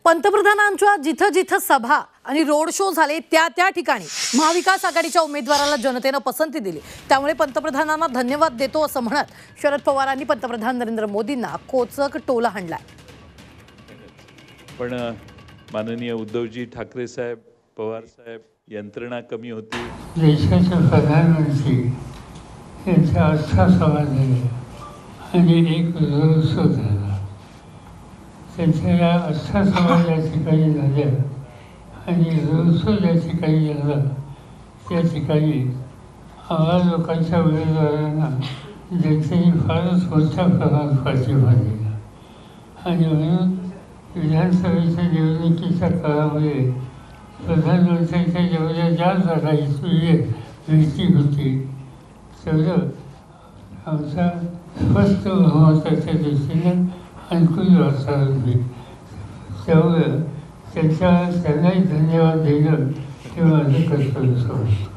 पंतप्रधानांच्या जिथं जिथं सभा आणि रोड शो झाले त्या ठिकाणी महाविकास आघाडीच्या उमेदवाराला जनतेनं पसंती दिली। त्यामुळे पंतप्रधानांना धन्यवाद देतो असं म्हणत शरद पवारांनी पंतप्रधान नरेंद्र मोदींना कोचक टोला हाणलाय। पण माननीय उद्धवजी ठाकरे साहेब, पवार साहेब, यंत्रणा कमी होती। देशाचे प्रधानमंत्री यांचा असा सवाल झाला आणि एक रोड झाला। त्यांच्या या असा सवाल या ठिकाणी झाल्या आणि रोड ज्या ठिकाणी झाला त्या ठिकाणी आम्हा लोकांच्या उमेदवारांना जनतेने फारच मोठ्या प्रमाणात पाठिंबा दिला आणि म्हणून विधानसभेच्या निवडणुकीच्या काळामध्ये प्रधानमंत्र्यांच्या जेवढ्या जास्त जागा भेटी होती तेवढं आमचा स्पष्ट बहुमताच्या दृष्टीनं अनुकूल वातावरण होईल। त्यामुळं त्यांनाही धन्यवाद देणं हे माझं कर्तव्य समजतो।